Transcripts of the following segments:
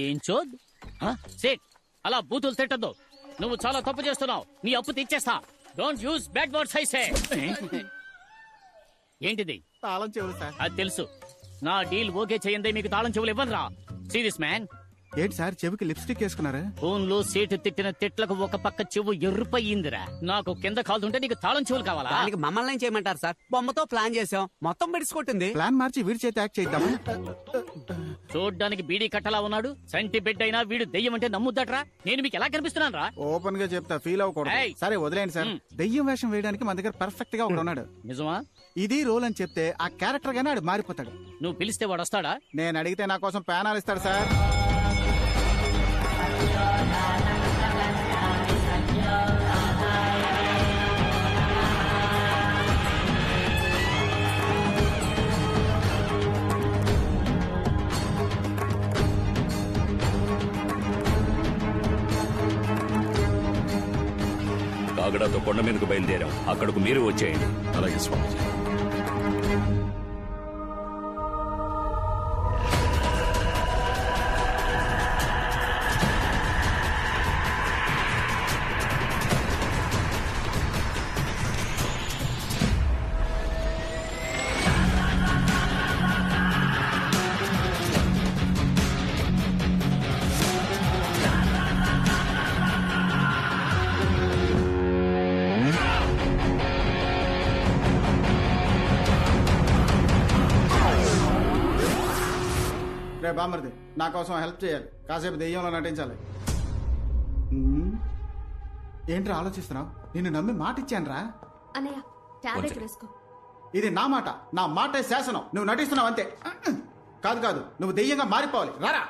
ఏం చోద్ సేట్ అలా బూతులు తిట్టద్దు. నువ్వు చాలా తప్పు చేస్తున్నావు. నీ అప్పు తీర్చేస్తా. Don't use bad words I say. ఏంటిది? తాళం చెవులు సార్. అది తెలుసు. నా డీల్ ఓకే చేయందే మీకు తాళం చెవులు ఇవ్వనురా. Serious man. ఏంటి సార్ చెవికి లిప్స్టిక్ వేసుకున్నారా? ఫోన్ లో సేటు తిట్టిన తిట్లకు ఒక పక్క చెవు ఎర్రుపయ్యిందిరా. నాకు కింద కాలుతుంటే నీకు తాళం చెవులు కావాలా? దానికి మమ్మల్ని ఏం చేయమంటారు సార్? బొమ్మతో ప్లాన్ చేసాం, మొత్తం బిడిసికొట్టింది. ప్లాన్ మార్చి వీడి చేతి యాక్ట్ చేద్దామా? చూడ్డానికి బీడీ కట్టలా ఉన్నాడు. సంటి బిడ్డ అయినా వీడు దెయ్యం అంటే నమ్ముద్దట్రా. నేను మీకు ఎలా కనిపిస్తున్నాను రా? ఓపెన్ గా చెప్తా, ఫీల్ అవ్వకూడదు. ఏయ్. సరే వదిలేండి సార్. దెయ్యం వేషం వేయడానికి మన దగ్గర పర్ఫెక్ట్ గా ఒకడు ఉన్నాడు. నిజమా? ఇది రోల్ అని చెప్తే ఆ క్యారెక్టర్ గానే ఆడు మారిపోతాడు. నువ్వు పిలిస్తే వాడు వస్తాడా? నేను అడిగితే నా కోసం ప్యానాలు ఇస్తాడు సార్. కాగడాతో కొండ మీదకు బయలుదేరాం. అక్కడకు మీరు వచ్చేయండి. అలాగే స్వామిజీ. రే బామర్ది, నా కోసం హెల్ప్ చేయాలి. కాసేపు దెయ్యంలో నటించాలి. ఏంట్రా ఆలోచిస్తున్నావు? నిన్ను నమ్మి మాట ఇచ్చాను రా. అన్నయ్య టాబ్లెట్ వేసుకో. ఇది నా మాట, నా మాటే శాసనం. నువ్వు నటిస్తున్నావు అంతే. కాదు కాదు, నువ్వు దెయ్యంగా మారిపోవాలి. రారా.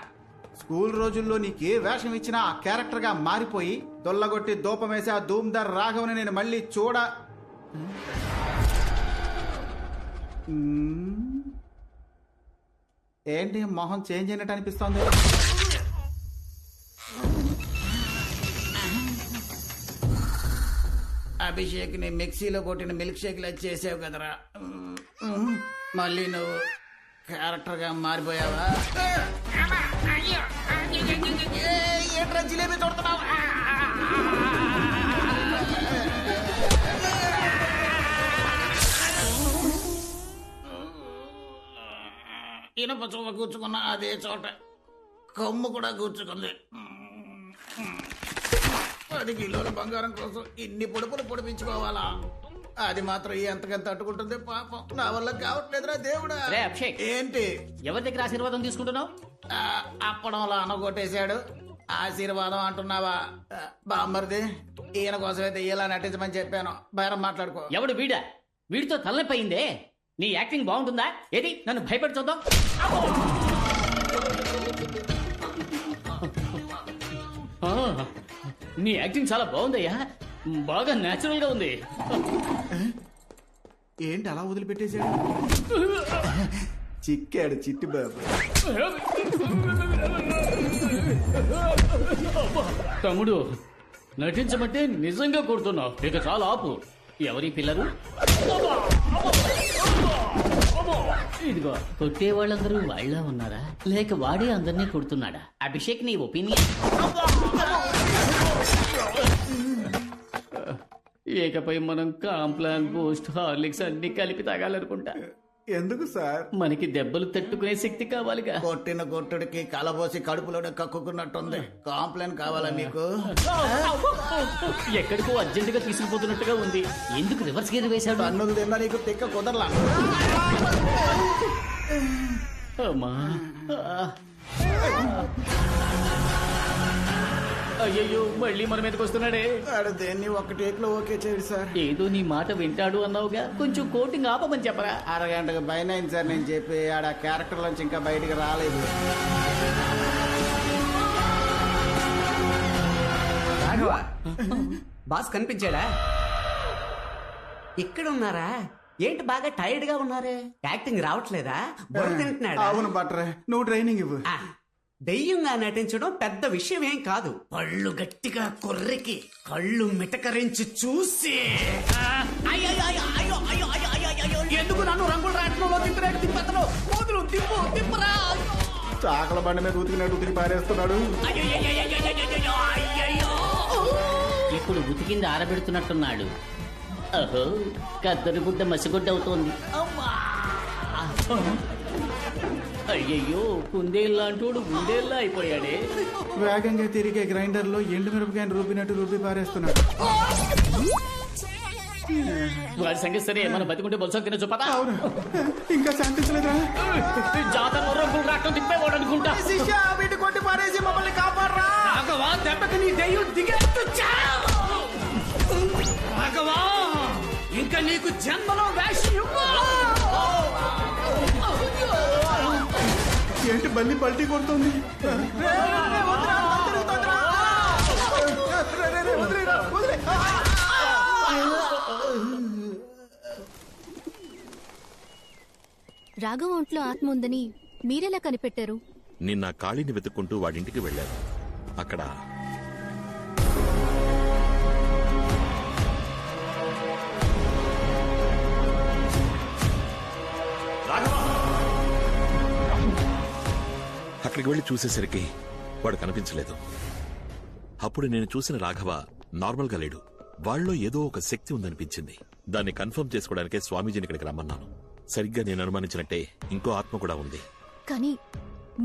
స్కూల్ రోజుల్లో నీకే వేషం ఇచ్చినా ఆ క్యారెక్టర్ గా మారిపోయి దొల్లగొట్టి దూపమేసి ఆ ధూమ్దార్ రాఘవని నేను మళ్ళీ ఏంటి మొహం చేంజ్ అయినట్టు అనిపిస్తోంది? అభిషేక్ ని మిక్సీలో కొట్టిన మిల్క్ షేక్ లా చేసావు కదరా. మళ్ళీ నువ్వు క్యారెక్టర్ గా మారిపోయావా? ఏంట్రా జిలేబీ తోడుతున్నావు? ఇనప చొవ్వ కూర్చుకున్న అదే చోట కొమ్ము కూడా కూర్చుకుంది. 10 కిలోల బంగారం కోసం ఇన్ని పొడుపులు పొడిపించుకోవాలా? అది మాత్రం ఎంతకంత తట్టుకుంటుంది పాపం. నా వల్ల కావట్లేదురా దేవుడా. ఏంటి ఎవరి దగ్గర ఆశీర్వాదం తీసుకుంటున్నావు? అప్పడంలో అనగొట్టేశాడు. ఆశీర్వాదం అంటున్నావా? బామ్మర్ది, ఈయన కోసమైతే ఇలా నటించమని చెప్పాను. బయరం మాట్లాడుకో. ఎవడు వీడా? వీడితో తలనొప్పి అయిందే. నీ యాక్టింగ్ బాగుంటుందా? ఏది నన్ను భయపడి చూద్దాం. నీ యాక్టింగ్ చాలా బాగుందయ్యా. బాగా నేచురల్ గా ఉంది. ఏంటి అలా వదిలిపెట్టేశాడు? చిక్కాడు చిట్టి బాబు. తమ్ముడు, నటించమంటే నిజంగా కొడుతున్నావు. ఇక చాలా ఆపు. ఎవరి పిల్లలు? ఇదిగో కొట్టే వాళ్ళందరూ వాళ్ళ ఉన్నారా, లేక వాడే అందరినీ కొడుతున్నాడా? అభిషేక్, నీ ఒపీనియన్? ఇకపై మనం కాంప్లాన్, బూస్ట్, హార్లిక్స్ అన్ని కలిపి తాగాలనుకుంటా. ఎందుకు సార్? మనకి దెబ్బలు తట్టుకునే శక్తి కావాలిగా. కొట్టిన కొట్టుడికి కలబోసి కడుపులోనే కక్కుకున్నట్టుంది. కాంప్లైంట్ కావాలా మీకు? ఎక్కడికో అర్జెంటుగా తీసుకుపోతున్నట్టుగా ఉంది. ఎందుకు రివర్స్ గేర్ వేశాడు? అన్నులు తిన్నా నీకు తిక్క కుదరలా. అమ్మా, అయ్యయ్యో, మళ్ళీ మన మీదకి వస్తున్నాడే. దేన్ని ఒక టేక్ లో ఓకే చేయడు సార్. ఏదో నీ మాట వింటాడు అన్నావుగా, కొంచెం కోటింగ్ ఆపమని చెప్పరా. అరగంటకు పైన అయింది సార్ నేను చెప్పి. ఆడ క్యారెక్టర్ నుంచి ఇంకా బయటికి రాలేదు. బాస్ కనిపించాడా? ఇక్కడ ఉన్నారా? ఏంటి బాగా టైర్డ్ గా ఉన్నారే? యాక్టింగ్ రావట్లేదా? బుర్ర తింటున్నాడా? అవును బట్రే, నువ్వు ట్రైనింగ్ ఇవ్వు. దెయ్యంగా నటించడం పెద్ద విషయం ఏం కాదు. పళ్ళు గట్టిగా కొర్రికి కళ్ళు మిటకరించి చూసి ఎందుకు నన్ను రంగుల రాట్నంలో తిప్పినట్టు తిప్పతను? కూతురు తిప్పు తిప్పరా. చాకల బండి మీద ఉతికినట్టు ఉతికి పారేస్తున్నాడు. ఇప్పుడు ఉతికింది ఆరబెడుతున్నట్టున్నాడు. అహో, కద్దరు గుడ్డ మసిగుడ్డ అవుతోంది. అయ్యయ్యో, కుందేళ్ళంటోడు గుండేళ్ళ అయిపోయాడే. వేగంగా తిరిగే గ్రైండర్ లో ఎండు మిరపకాయలు రూపినట్టు రూపి పారేస్తున్నాడు. వాడి సంగతి సరే, మనం బతికుంటే బొత్స తిన చూపదా. అవును, ఇంకా శాంతించలేదా? జాతర రంగులు రావటం తిప్పేవాడు అనుకుంటా. వీటి కొట్టి పారేసి మమ్మల్ని కాపాడరా. రాఘవా, దెబ్బకి నీ దెయ్యం దిగేట్టు చావు. రాఘవా, ఇంకా నీకు జన్మలో వేషం ఇవ్వను. ఏంటి బల్లి పల్టీ కొడుతుంది? రాఘవ ఒంట్లో ఆత్మ ఉందని మీరెలా కనిపెట్టారు? నిన్న కాళీని వెతుక్కుంటూ వాడింటికి వెళ్ళాను. అక్కడ అక్కడికి వెళ్ళి చూసేసరికి వాడు కనిపించలేదు. అప్పుడు నేను చూసిన రాఘవ నార్మల్ గా లేడు. వాళ్ళలో ఏదో ఒక శక్తి ఉందనిపించింది. దాన్ని కన్ఫర్మ్ చేసుకోవడానికే స్వామీజీని ఇక్కడికి రమ్మన్నాను. సరిగ్గా నేను అనుమానించినట్టే ఇంకో ఆత్మ కూడా ఉంది. కానీ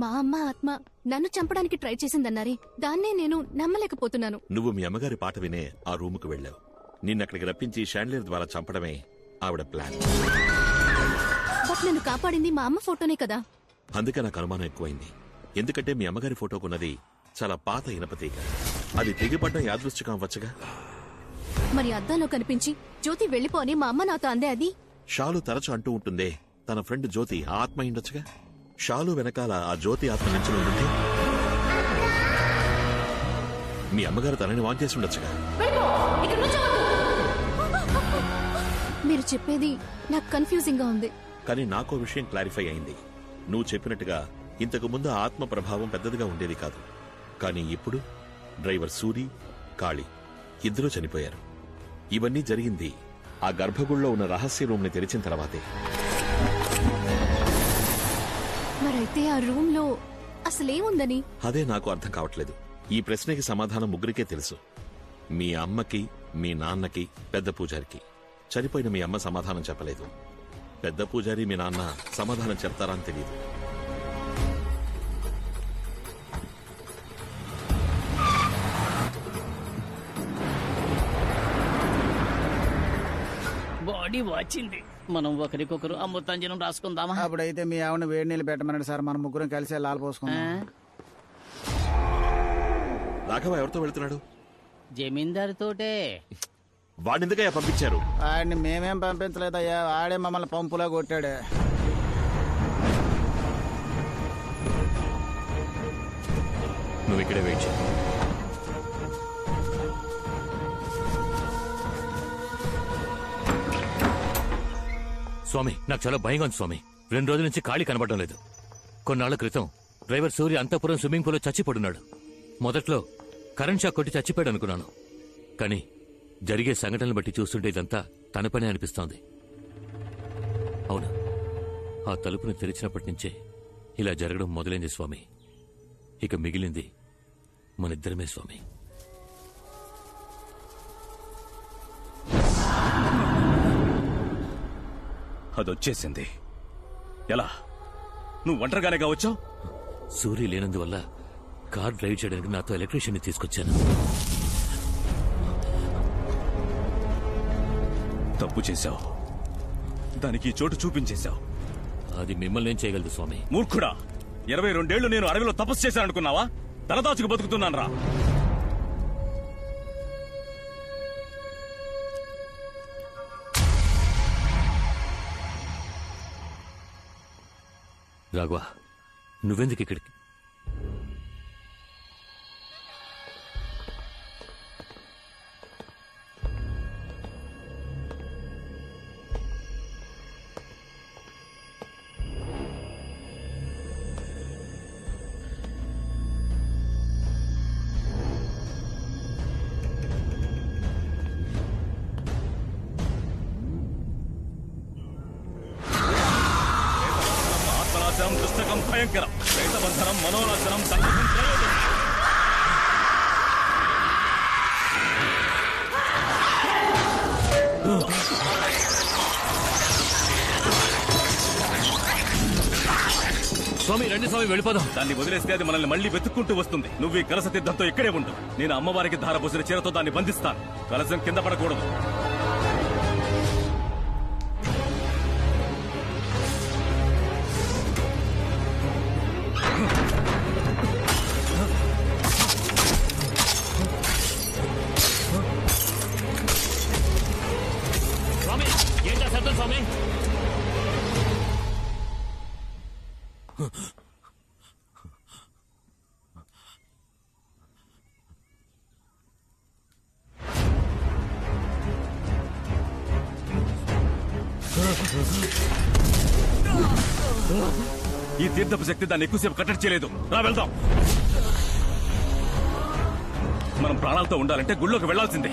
మా అమ్మ ఆత్మ నన్ను చంపడానికి ట్రై చేసిందన్నారే, దాన్నే నేను నమ్మలేకపోతున్నాను. నువ్వు మీ అమ్మగారి పాట వినే ఆ రూముకు వెళ్ళావు. నిన్నక్కడికి రప్పించి షాండ్లియర్ ద్వారా చంపడమే ఆవిడ ప్లాన్. బట్ నన్ను కాపాడింది మా అమ్మ ఫోటోనే కదా. అందుకే నాకు అనుమానం ఎక్కువైంది. ఎందుకంటే మీ అమ్మగారి ఫోటోకున్నది చాలా పాత ఇనపతీగ. అది తెగిపడ్డం యాదృష్టికం అవ్వచ్చుగా. మరి అద్దంలో కనిపించి జ్యోతి వెళ్ళిపో అని మా అమ్మ నాతో అందే. అది షాలు తరచు అంటూ ఉంటుందే, తన ఫ్రెండ్ జ్యోతి ఆ ఆత్మ అయిండొచ్చుగా. షాలు వెనకాల ఆ జ్యోతి ఆత్మ నుంచి ఉంటుంది. మీ అమ్మగారు తనని వాన్ చేసి ఉండొచ్చుగా. మీరు చెప్పేది నాకు కన్ఫ్యూజింగ్ గా ఉంది. కానీ నాకో విషయం క్లారిఫై అయింది. నువ్వు చెప్పినట్టుగా ఇంతకు ముందు ఆ ఆత్మ ప్రభావం పెద్దదిగా ఉండేది కాదు. కానీ ఇప్పుడు డ్రైవర్ సూరి, కాళీ ఇద్దరూ చనిపోయారు. ఇవన్నీ జరిగింది ఆ గర్భగుడిలో ఉన్న రహస్య రూమ్ ని తెరిచిన తర్వాతే. మరైతే ఆ రూమ్ లో అసలేముందని? అదే నాకు అర్థం కావట్లేదు. ఈ ప్రశ్నకి సమాధానం ముగ్గురికే తెలుసు. మీ అమ్మకి, మీ నాన్నకి, పెద్ద పూజారికి. చనిపోయిన మీ అమ్మ సమాధానం చెప్పలేదు. పెద్ద పూజారి, మీ నాన్న సమాధానం చెప్తారా అని తెలియదు. బాడీ వచ్చింది. మనం ఒకరికొకరు అమృతాంజనం రాసుకుందామా? అప్పుడైతే మీ ఆవిడ వేడి నీళ్ళు పెట్టమన్నాడు సార్. మనం ముగ్గురం కలిసి లాల్ పోసుకున్నాం. రాఘవ ఎవరితో వెళ్తున్నాడు? జమీందారు తోటే. వాడినిందుకయ్యా పంపించారు? ఆడిని మేమేం పంపించలేదయ్యా, ఆడే మమ్మల్ని పంపులా కొట్టాడు. నువ్వు ఇక్కడే వెయిట్ చేయి. స్వామి, నాకు చాలా భయంగా ఉంది స్వామి. 2 రోజుల నుంచి ఖాళీ కనబడడం లేదు. కొన్నాళ్ల క్రితం డ్రైవర్ సూర్య అంతఃపురం స్విమ్మింగ్ పూల్లో చచ్చిపడున్నాడు. మొదట్లో కరెంట్ షాక్ కొట్టి చచ్చిపోయాడు అనుకున్నాను. కానీ జరిగే సంఘటనలు బట్టి చూస్తుంటే ఇదంతా తన పనే అనిపిస్తోంది. అవును, ఆ తలుపును తెరిచినప్పటి నుంచే ఇలా జరగడం మొదలైంది స్వామి. ఇక మిగిలింది మనిద్దరమే స్వామి. అదొచ్చేసింది. ఎలా? నువ్వు ఒంటరిగానే వచ్చావు? సూర్య లేనందువల్ల కార్ డ్రైవ్ చేయడానికి నాతో ఎలక్ట్రీషియన్ ని తీసుకొచ్చాను. తప్పు చేశావు. దానికి ఈ చోటు చూపించేశావు. అది మిమ్మల్ని ఏం చేయగలదు స్వామి? మూర్ఖుడా! 22 ఏళ్లు నేను అడవిలో తపస్సు చేశాను అనుకున్నావా? తలదాచుకు బతుకుతున్నాను రా. రాఘవ, నువ్వెందుకు ఇక్కడికి? పుస్తకం భయంకరం. ప్రేతబంధనం నాశనం మనోనాశనం సంకటం త్రయోదశి. స్వామి రండి స్వామి వెళ్ళిపోదాం. దాన్ని వదిలేస్తే అది మనల్ని మళ్ళీ వెతుక్కుంటూ వస్తుంది. నువ్వు ఈ కలస తీర్థంతో ఇక్కడే ఉండు. నేను అమ్మవారికి ధారపోసిన చీరతో దాన్ని బంధిస్తాను. కలసం కింద పడకూడదు. స్వామి ఏం చేస్తారు స్వామి? ఈ తీర్థపు శక్తి దాన్ని ఎక్కువసేపు కట్టడి చేయలేదు. రా వెళ్దాం. మనం ప్రాణాలతో ఉండాలంటే గుళ్ళోకి వెళ్లాల్సిందే.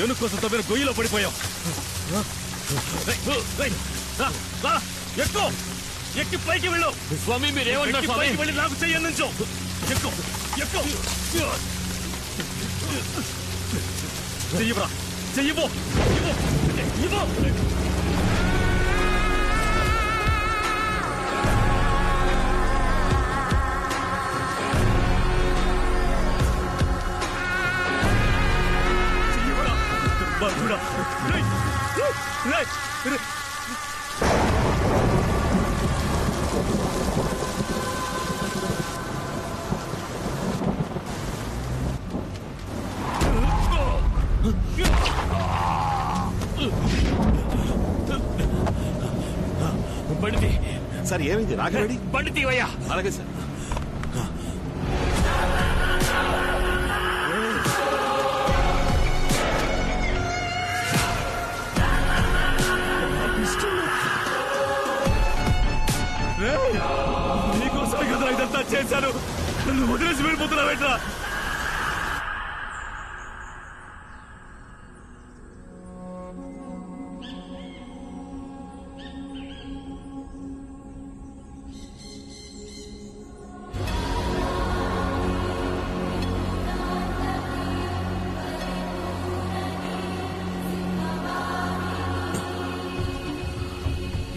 ఏనుగు కోసం తవ్విన గొయ్యిలో పడిపోయాం. ఎక్కువ ఎక్కి పైకి వెళ్ళు. స్వామి మీరేమంటారు స్వామి? పైకి వెళ్ళి నాకు చెయ్యి నుంచో. ఎక్కువ ఎక్కువ చెయ్యరా, చెయ్యిపో ఇవ్వు. బండి సార్ ఏమైంది? రాఘవేడి బండి తీవయ్యా. అలాగే సార్. నీకోసమే కదా ఇదంతా చేశాను. నన్ను వదిలేసి వెళ్ళిపోతున్నావేట్రా?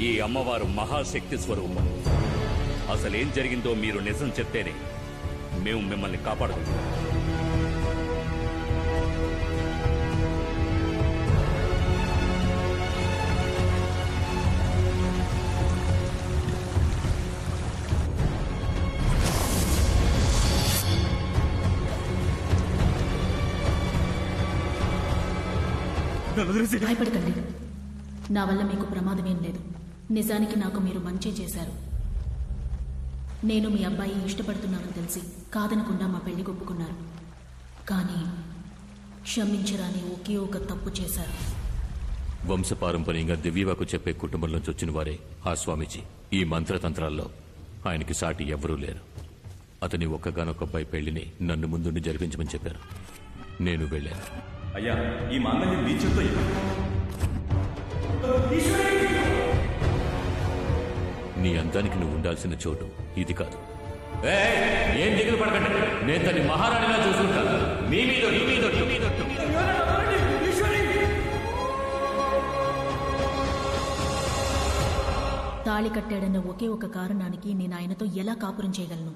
ఈ అమ్మవారు మహాశక్తి స్వరూపం. అసలేం జరిగిందో మీరు నిజం చెప్తేనే మేము మిమ్మల్ని కాపాడగలుగుతాం. భయపడకండి. నా వల్ల మీకు ప్రమాదమేం లేదు. నిజానికి నాకు మీరు మంచి చేశారు. నేను మీ అబ్బాయి ఇష్టపడుతున్నానని తెలిసి కాదనకుండా మా పెళ్లి ఒప్పుకున్నారు. కానీ క్షమించరాని ఒకే ఒక తప్పు చేశారు. వంశపారంపర్యంగా దివ్యవాకు చెప్పే కుటుంబంలోంచి వచ్చిన వారే ఆ స్వామీజీ. ఈ మంత్రతంత్రాల్లో ఆయనకి సాటి ఎవ్వరూ లేరు. అతని ఒక్కగానొక్కపై పెళ్లిని నన్ను ముందుండి జరిపించమని చెప్పారు. నేను వెళ్ళాను. అయ్యా, ఈ మాంగళ్యం నీ చేత్తో నీ అందానికి నువ్వు ఉండాల్సిన చోటు ఇది కాదు. ఏం దిగులు పడకండి, నేను తన్ని మహారాణిలా చూసుకుంటాను. మీ మీద నీ మీద నీ మీద తాళి కట్టాడన్న ఒకే ఒక కారణానికి నేను ఆయనతో ఎలా కాపురం చేయగలను?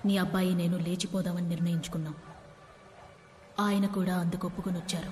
నీ అబ్బాయి నేను లేచిపోదామని నిర్ణయించుకున్నాం. ఆయన కూడా అందుకు ఒప్పుకొని వచ్చారు.